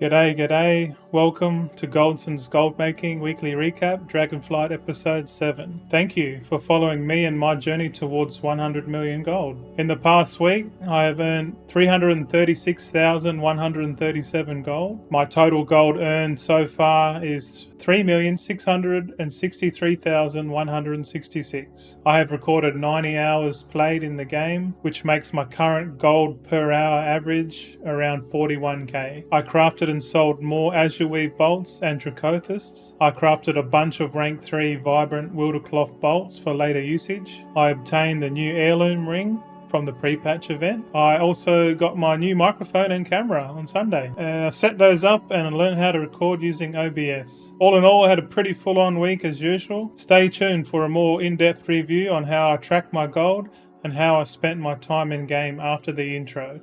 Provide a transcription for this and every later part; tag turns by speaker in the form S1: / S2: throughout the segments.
S1: G'day. Welcome to Goldson's Gold Making Weekly Recap, Dragonflight Episode 7. Thank you for following me and my journey towards 100 million gold. In the past week, I have earned 336,137 gold. My total gold earned so far is 3,663,166. I have recorded 90 hours played in the game, which makes my current gold per hour average around 41k. I crafted and sold more Azure Weave bolts and Dracothists. I crafted a bunch of rank 3 vibrant Wildercloth bolts for later usage. I obtained the new heirloom ring from the pre-patch event. I also got my new microphone and camera on Sunday. I set those up and learned how to record using OBS. All in all, I had a pretty full-on week as usual. Stay tuned for a more in-depth review on how I tracked my gold and how I spent my time in game after the intro.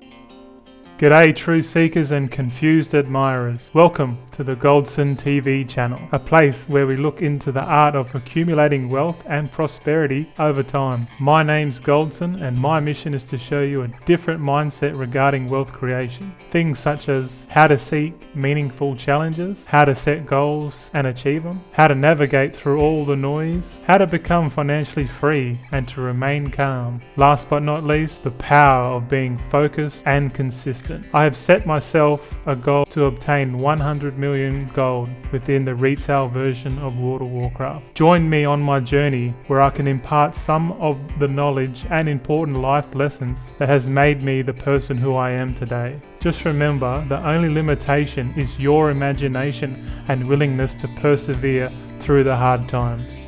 S1: G'day true seekers and confused admirers. Welcome to the Goldson TV channel, a place where we look into the art of accumulating wealth and prosperity over time. My name's Goldson and my mission is to show you a different mindset regarding wealth creation. Things such as how to seek meaningful challenges, how to set goals and achieve them, how to navigate through all the noise, how to become financially free and to remain calm. Last but not least, the power of being focused and consistent. I have set myself a goal to obtain 100 million gold within the retail version of World of Warcraft. Join me on my journey where I can impart some of the knowledge and important life lessons that has made me the person who I am today. Just remember, the only limitation is your imagination and willingness to persevere through the hard times.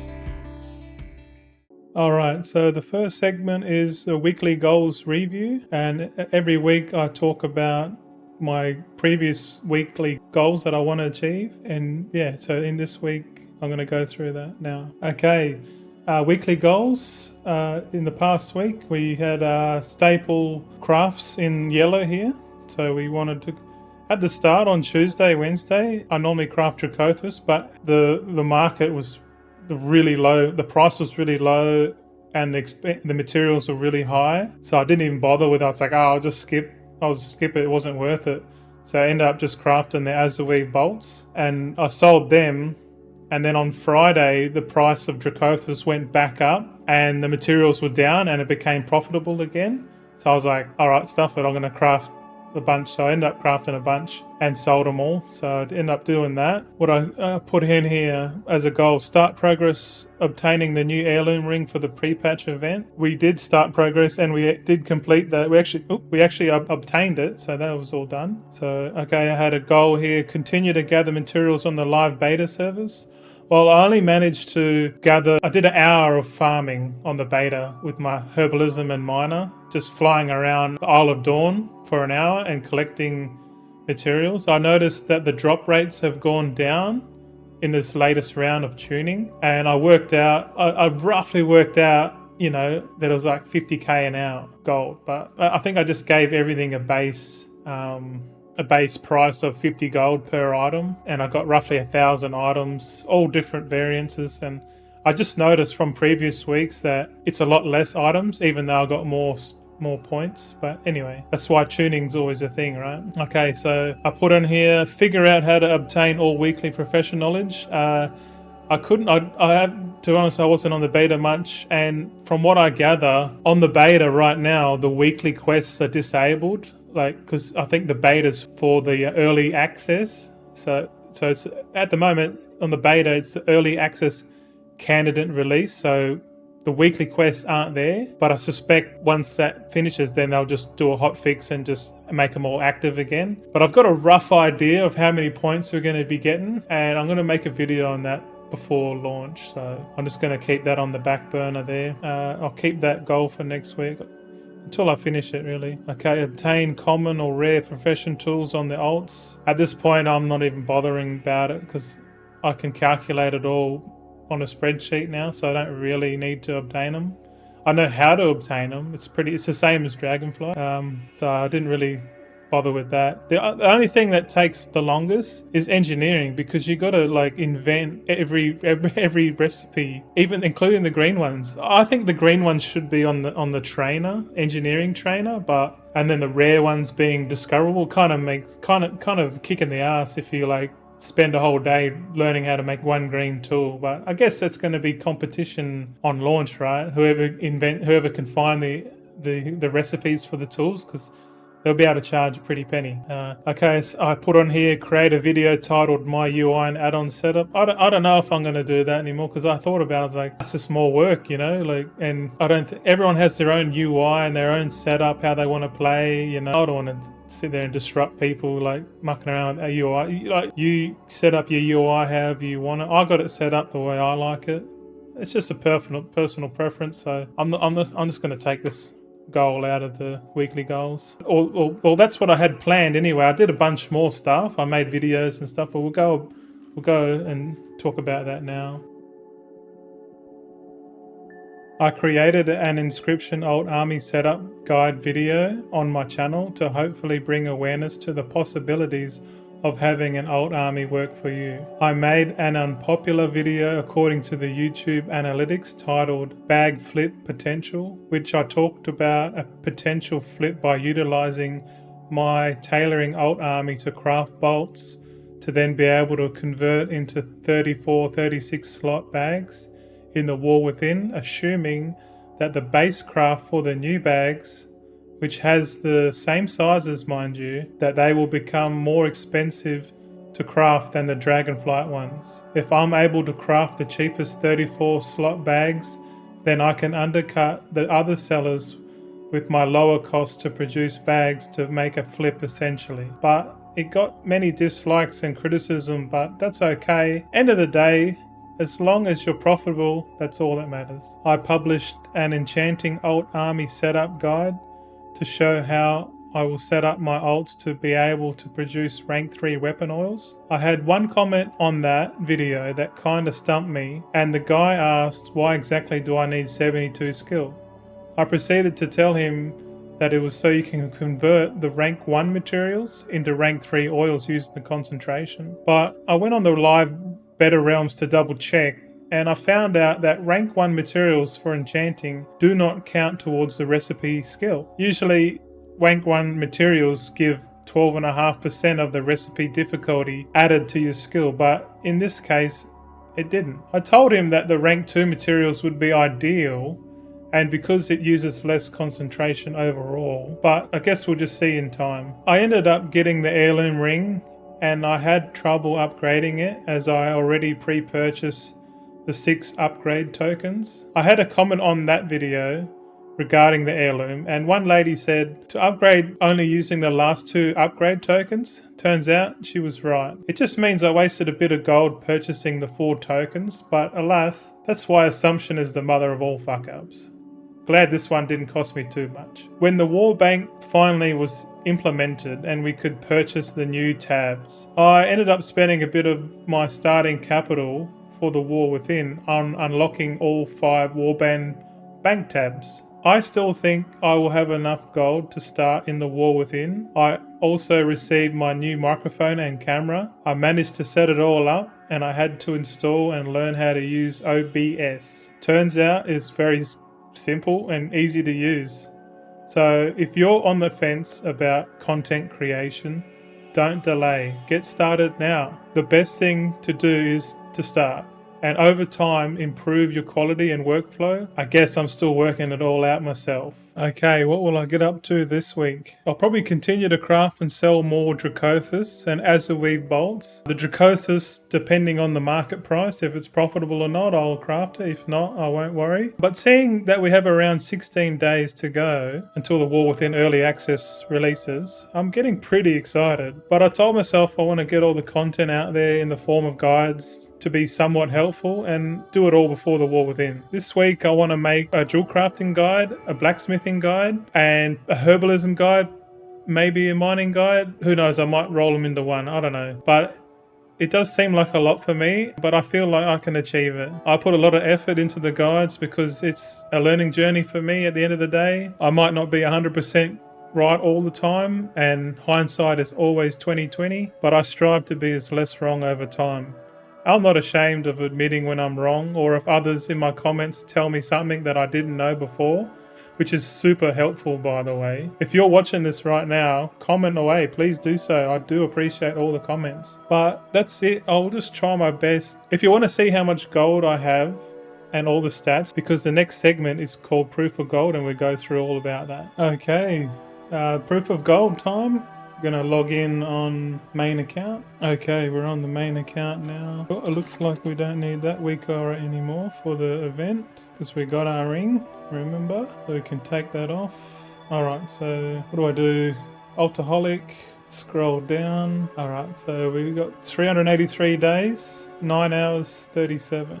S1: Alright, so the first segment is a weekly goals review, and every week I talk about my previous weekly goals that I want to achieve, and so in this week I'm going to go through that now. Okay, weekly goals. In the past week we had staple crafts in yellow here, so we wanted to at the start on Tuesday, Wednesday, I normally craft Dracothists, but the market was really low. The price was really low and the materials were really high, so I didn't even bother with it. I was like, I'll just skip it. It wasn't worth it. So I ended up just crafting the Azure Weave bolts and I sold them, and then on Friday the price of Dracothists went back up and the materials were down and it became profitable again. So I was like, alright, stuff it, I'm going to craft a bunch. So I ended up crafting a bunch and sold them all. So I'd end up doing that. What I put in here as a goal: start progress obtaining the new heirloom ring for the pre-patch event. We did start progress and we did complete that. We actually obtained it, so that was all done. So okay, I had a goal here: continue to gather materials on the live beta servers. Well, I only managed to gather, I did an hour of farming on the beta with my herbalism and miner, just flying around the Isle of Dawn for an hour and collecting materials. I noticed that the drop rates have gone down in this latest round of tuning, and I roughly worked out, that it was like 50k an hour gold, but I think I just gave everything a base price of 50 gold per item, and I got roughly 1,000 items, all different variances. And I just noticed from previous weeks that it's a lot less items, even though I got more points. But anyway, that's why tuning's always a thing, right? Okay, so I put in here, figure out how to obtain all weekly profession knowledge. I have to be honest, I wasn't on the beta much, and from what I gather on the beta right now, the weekly quests are disabled, because I think the beta's for the early access. So it's at the moment on the beta, it's the early access candidate release, so the weekly quests aren't there, but I suspect once that finishes, then they'll just do a hot fix and just make them all active again. But I've got a rough idea of how many points we're going to be getting, and I'm going to make a video on that before launch, so I'm just going to keep that on the back burner there. I'll keep that goal for next week until I finish it, really. Okay, obtain common or rare profession tools on the alts. At this point I'm not even bothering about it because I can calculate it all on a spreadsheet now, so I don't really need to obtain them. I know how to obtain them. It's the same as Dragonfly, so I didn't really bother with that. The only thing that takes the longest is engineering, because you got to like invent every recipe, even including the green ones. I think the green ones should be on the trainer, engineering trainer, and then the rare ones being discoverable kind of kick in the ass if you like spend a whole day learning how to make one green tool. But I guess that's going to be competition on launch, right? Whoever can find the recipes for the tools, because they'll be able to charge a pretty penny. Okay, so I put on here, create a video titled My UI and Add-on Setup. I don't know if I'm going to do that anymore, because I thought about it, I was like, it's just more work, and I don't everyone has their own UI and their own setup, how they want to play, I don't want to sit there and disrupt people like mucking around with a UI. Like, you set up your UI however you want it. I got it set up the way I like it. It's just a personal preference, so I'm just going to take this goal out of the weekly goals. Well, that's what I had planned anyway. I did a bunch more stuff. I made videos and stuff, but we'll go and talk about that now. I created an inscription alt army setup guide video on my channel to hopefully bring awareness to the possibilities of having an alt army work for you. I made an unpopular video according to the YouTube analytics titled Bag Flip Potential, which I talked about a potential flip by utilizing my tailoring alt army to craft bolts to then be able to convert into 34-36 slot bags in the War Within, assuming that the base craft for the new bags, which has the same sizes, mind you, that they will become more expensive to craft than the Dragonflight ones. If I'm able to craft the cheapest 34 slot bags, then I can undercut the other sellers with my lower cost to produce bags to make a flip essentially. But it got many dislikes and criticism, but that's okay. End of the day, as long as you're profitable, that's all that matters. I published an enchanting alt army setup guide to show how I will set up my alts to be able to produce rank 3 weapon oils. I had one comment on that video that kind of stumped me, and the guy asked, why exactly do I need 72 skill? I proceeded to tell him that it was so you can convert the rank 1 materials into rank 3 oils using the concentration. But I went on the live Better Realms to double check, and I found out that rank 1 materials for enchanting do not count towards the recipe skill. Usually rank 1 materials give 12.5% of the recipe difficulty added to your skill, but in this case it didn't. I told him that the rank 2 materials would be ideal, and because it uses less concentration overall, but I guess we'll just see in time. I ended up getting the heirloom ring, and I had trouble upgrading it as I already pre-purchased the 6 upgrade tokens. I had a comment on that video regarding the heirloom, and one lady said to upgrade only using the last 2 upgrade tokens. Turns out she was right. It just means I wasted a bit of gold purchasing the 4 tokens, but alas, that's why assumption is the mother of all fuck-ups. Glad this one didn't cost me too much. When the war bank finally was implemented and we could purchase the new tabs, I ended up spending a bit of my starting capital for the War Within on unlocking all 5 warband bank tabs. I still think I will have enough gold to start in the War Within. I also received my new microphone and camera. I managed to set it all up, and I had to install and learn how to use OBS. Turns out it's very simple and easy to use. So if you're on the fence about content creation, don't delay. Get started now. The best thing to do is to start, and over time improve your quality and workflow. I guess I'm still working it all out myself. Okay, what will I get up to this week? I'll probably continue to craft and sell more Dracothus and Azurweave bolts. The Dracothus, depending on the market price, if it's profitable or not, I'll craft it. If not, I won't worry. But seeing that we have around 16 days to go until the War Within early access releases, I'm getting pretty excited. But I told myself I want to get all the content out there in the form of guides to be somewhat helpful and do it all before the War Within. This week I want to make a jewel crafting guide, a blacksmithing guide, and a herbalism guide, maybe a mining guide. Who knows, I might roll them into one, I don't know. But it does seem like a lot for me, but I feel like I can achieve it. I put a lot of effort into the guides because it's a learning journey for me at the end of the day. I might not be 100% right all the time, and hindsight is always 2020, but I strive to be as less wrong over time. I'm not ashamed of admitting when I'm wrong, or if others in my comments tell me something that I didn't know before, which is super helpful, by the way. If you're watching this right now, comment away. Please do so. I do appreciate all the comments. But that's it. I'll just try my best. If you want to see how much gold I have and all the stats, because the next segment is called Proof of Gold, and we go through all about that. Okay, proof of gold time. Gonna log in on main account. Okay, we're on the main account now. Well, it looks like we don't need that weak aura anymore for the event because we got our ring, remember? So we can take that off. Alright, so what do I do? Alcoholic, scroll down. Alright, so we got 383 days, 9 hours 37.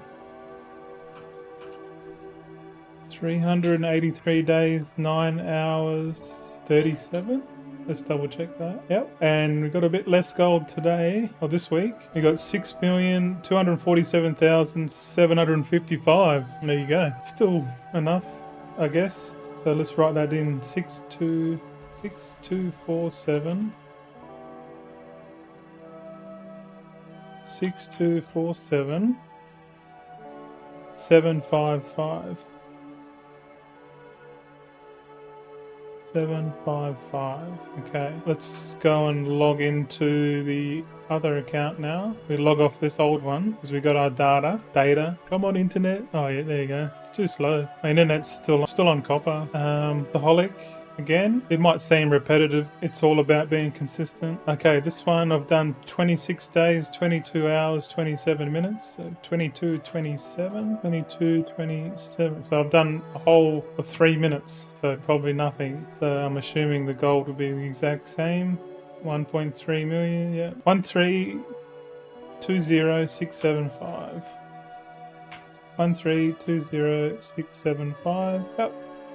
S1: 383 days, 9 hours 37. Let's double check that. Yep. And we got a bit less gold today, or this week. We got 6,247,755. There you go. Still enough, I guess. So let's write that in. 6247. 6247. 755. 755. Okay, let's go and log into the other account now. We log off this old one because we got our data. Come on, internet. Oh yeah, there you go. It's too slow. My internet's still on copper. The holic. Again, it might seem repetitive. It's all about being consistent. Okay, this one I've done 26 days, 22 hours, 27 minutes. So 22, 27, 22, 27. So I've done a whole of 3 minutes. So probably nothing. So I'm assuming the gold will be the exact same. 1.3 million, yeah. 1320675. 1320675. Yep.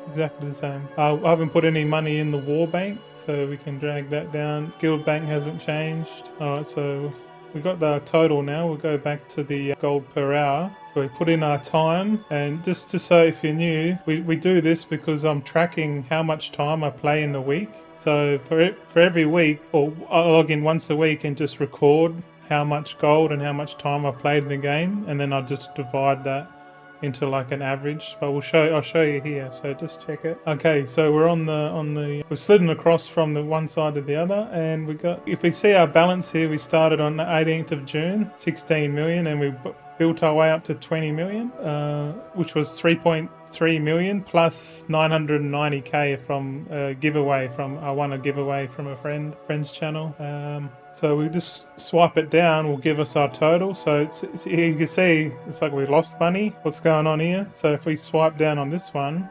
S1: Exactly the same. I haven't put any money in the war bank, so we can drag that down. Guild bank hasn't changed. Alright, so we got the total now. We'll go back to the gold per hour. So we put in our time, and just so if you're new, we do this because I'm tracking how much time I play in the week. So for every week, or I log in once a week and just record how much gold and how much time I played in the game, and then I just divide that into like an average, but I'll show you here, so just check it. Okay, so we're we're slidden across from the one side to the other, and we got, if we see our balance here, we started on the 18th of June, 16 million, and we built our way up to 20 million, which was 3.3 million plus 990k from a giveaway I won a giveaway from a friend's channel. So we just swipe it down, will give us our total. So it's you can see it's like we lost money. What's going on here? So if we swipe down on this one,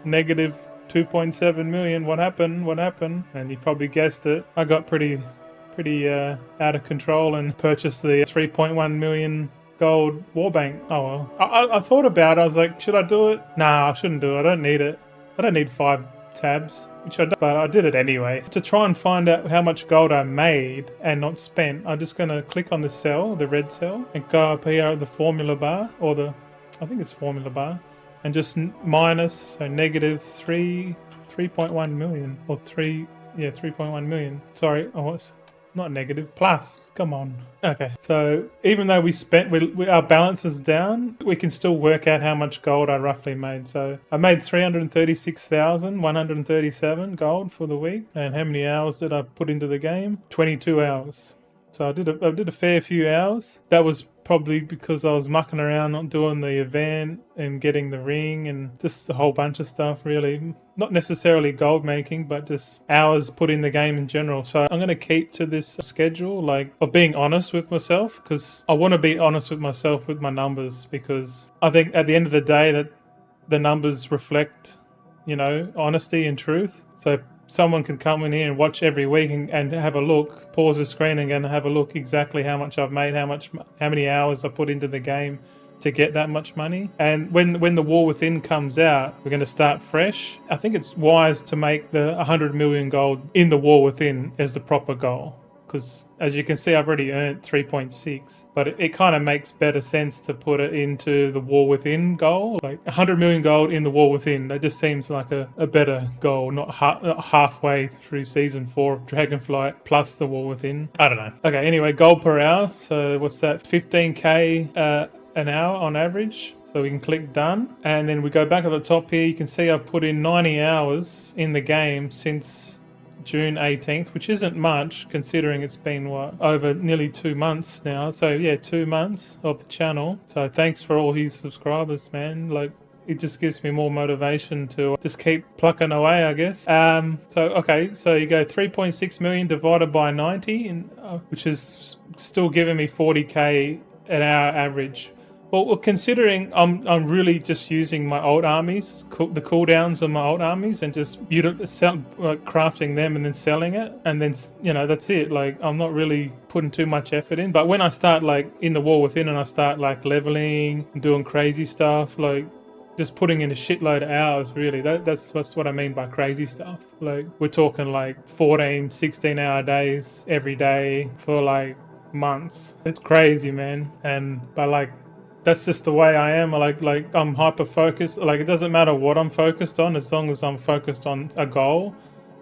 S1: negative 2.7 million. What happened? And you probably guessed it. I got pretty out of control and purchased the 3.1 million gold war bank. Oh well. I thought about it. I was like, should I do it? Nah, I shouldn't do it. I don't need it. I don't need 5 tabs, which I don't, but I did it anyway. To try and find out how much gold I made and not spent, I'm just going to click on the cell, the red cell, and go up here at the formula bar, or I think it's formula bar, and just minus, so negative 3.1 million, or 3.1 million. Sorry, it's not negative, plus, come on. Okay, so even though we spent, our balance is down, we can still work out how much gold I roughly made. So I made 336,137 gold for the week. And how many hours did I put into the game? 22 hours. So I did a fair few hours. That was probably because I was mucking around not doing the event and getting the ring and just a whole bunch of stuff, really. Not necessarily gold making, but just hours put in the game in general. So I'm going to keep to this schedule, like, of being honest with myself, because I want to be honest with myself with my numbers, because I think at the end of the day that the numbers reflect, honesty and truth. So someone can come in here and watch every week and have a look, pause the screen and have a look exactly how much I've made, how many hours I put into the game to get that much money. And when the War Within comes out, we're going to start fresh. I think it's wise to make the 100 million gold in the War Within as the proper goal, because as you can see, I've already earned 3.6, but it kind of makes better sense to put it into the War Within goal. Like 100 million gold in the War Within, that just seems like a better goal, not halfway through season 4 of Dragonflight plus the War Within. I don't know. Okay, anyway, gold per hour. So what's that? 15k an hour on average. So we can click done, and then we go back at the top here. You can see I've put in 90 hours in the game since June 18th, which isn't much considering it's been over nearly 2 months now. So yeah, 2 months of the channel. So thanks for all his subscribers, man. Like, it just gives me more motivation to just keep plucking away, I guess. So okay, so you go 3.6 million divided by 90, which is still giving me 40k an hour average. Well, considering I'm really just using my old armies, the cooldowns of my old armies, and just crafting them and then selling it, and then that's it. Like, I'm not really putting too much effort in. But when I start like in the War Within and I start like leveling and doing crazy stuff, like just putting in a shitload of hours, really, that's what I mean by crazy stuff. Like, we're talking like 14, 16-hour days every day for like months. It's crazy, man. But like, that's just the way I am. Like I'm hyper focused. Like, it doesn't matter what I'm focused on, as long as I'm focused on a goal,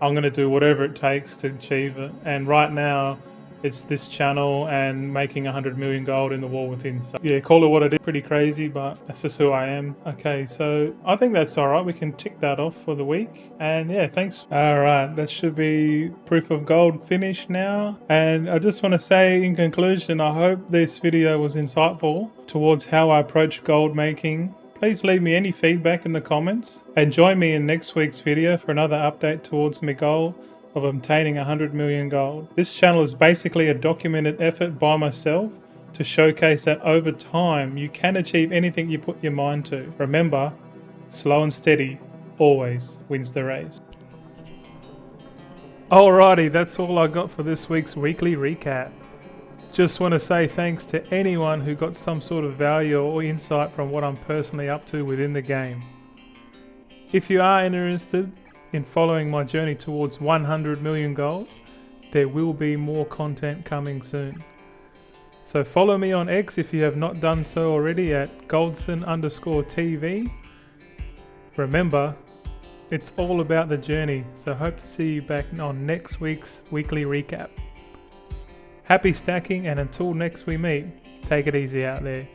S1: I'm gonna do whatever it takes to achieve it. And right now, it's this channel and making 100 million gold in the War Within. So yeah, call it what it is. Pretty crazy, but that's just who I am. Okay, so I think that's all right. We can tick that off for the week. And yeah, thanks. All right, that should be proof of gold finished now. And I just want to say in conclusion, I hope this video was insightful towards how I approach gold making. Please leave me any feedback in the comments and join me in next week's video for another update towards my goal of obtaining 100 million gold. This channel is basically a documented effort by myself to showcase that over time you can achieve anything you put your mind to. Remember, slow and steady always wins the race. Alrighty, that's all I got for this week's weekly recap. Just want to say thanks to anyone who got some sort of value or insight from what I'm personally up to within the game. If you are interested in following my journey towards 100 million gold, there will be more content coming soon. So follow me on X if you have not done so already at Goldson_TV. Remember, it's all about the journey, so hope to see you back on next week's weekly recap. Happy stacking, and until next we meet, take it easy out there.